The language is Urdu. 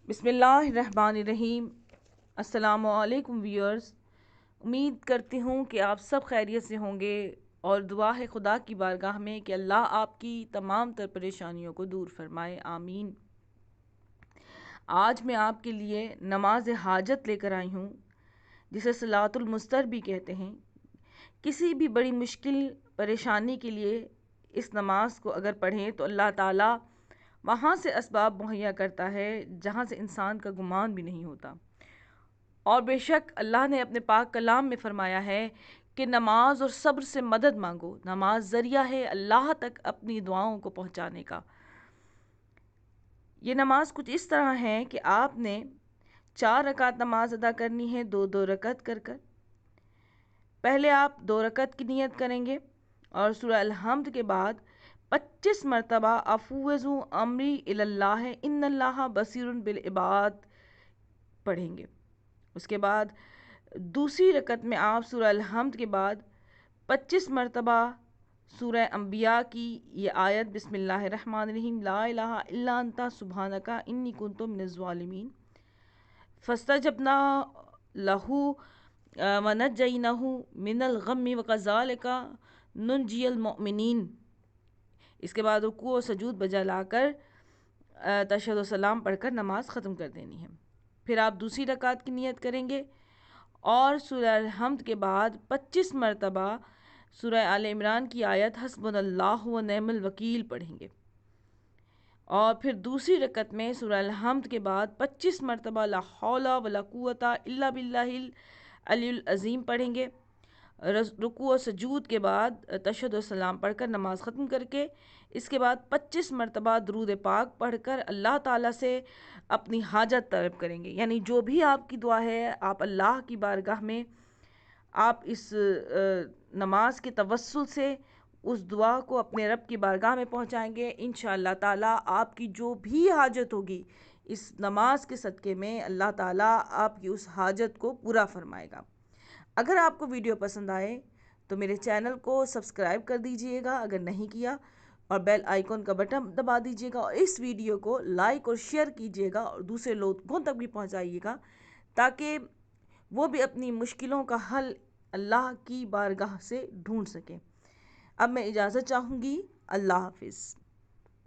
بسم اللہ الرحمن الرحیم۔ السلام علیکم ویورز، امید کرتی ہوں کہ آپ سب خیریت سے ہوں گے اور دعا ہے خدا کی بارگاہ میں کہ اللہ آپ کی تمام تر پریشانیوں کو دور فرمائے، آمین۔ آج میں آپ کے لیے نماز حاجت لے کر آئی ہوں، جسے صلاۃ المستر بھی کہتے ہیں۔ کسی بھی بڑی مشکل پریشانی کے لیے اس نماز کو اگر پڑھیں تو اللہ تعالیٰ وہاں سے اسباب مہیا کرتا ہے جہاں سے انسان کا گمان بھی نہیں ہوتا۔ اور بے شک اللہ نے اپنے پاک کلام میں فرمایا ہے کہ نماز اور صبر سے مدد مانگو، نماز ذریعہ ہے اللہ تک اپنی دعاؤں کو پہنچانے کا۔ یہ نماز کچھ اس طرح ہے کہ آپ نے 4 رکعت نماز ادا کرنی ہے، 2 رکعت کر کر۔ پہلے آپ 2 رکعت کی نیت کریں گے اور سورہ الحمد کے بعد 25 مرتبہ افوضوا امری الی اللہ ان اللہ بصیر بالعباد پڑھیں گے۔ اس کے بعد دوسری رکعت میں آپ سورہ الحمد کے بعد 25 مرتبہ سورہ انبیاء کی یہ آیت بسم اللہ الرحمن الرحیم لا الہ الا انت سبحانک انی کنت من الظالمین فاستجبنا لہ ونجینہ من الغم وکذالک ننجی المؤمنین۔ اس کے بعد رکوع و سجود بجا لا کر تشہد و سلام پڑھ کر نماز ختم کر دینی ہے۔ پھر آپ دوسری رکعت کی نیت کریں گے اور سورہ الحمد کے بعد 25 مرتبہ سورہ آل عمران کی آیت حسبنا اللہ و نعم الوکیل پڑھیں گے، اور پھر دوسری رکعت میں سورہ الحمد کے بعد 25 مرتبہ لا حول ولا قوت الا باللہ العلی العظیم پڑھیں گے۔ رکوع و سجود کے بعد تشہد و سلام پڑھ کر نماز ختم کر کے اس کے بعد 25 مرتبہ درود پاک پڑھ کر اللہ تعالیٰ سے اپنی حاجت طلب کریں گے۔ یعنی جو بھی آپ کی دعا ہے آپ اللہ کی بارگاہ میں آپ اس نماز کے توسل سے اس دعا کو اپنے رب کی بارگاہ میں پہنچائیں گے۔ انشاءاللہ تعالیٰ آپ کی جو بھی حاجت ہوگی اس نماز کے صدقے میں اللہ تعالیٰ آپ کی اس حاجت کو پورا فرمائے گا۔ اگر آپ کو ویڈیو پسند آئے تو میرے چینل کو سبسکرائب کر دیجئے گا اگر نہیں کیا، اور بیل آئیکن کا بٹن دبا دیجئے گا، اور اس ویڈیو کو لائک اور شیئر کیجئے گا اور دوسرے لوگوں تک بھی پہنچائیے گا تاکہ وہ بھی اپنی مشکلوں کا حل اللہ کی بارگاہ سے ڈھونڈ سکیں۔ اب میں اجازت چاہوں گی، اللہ حافظ۔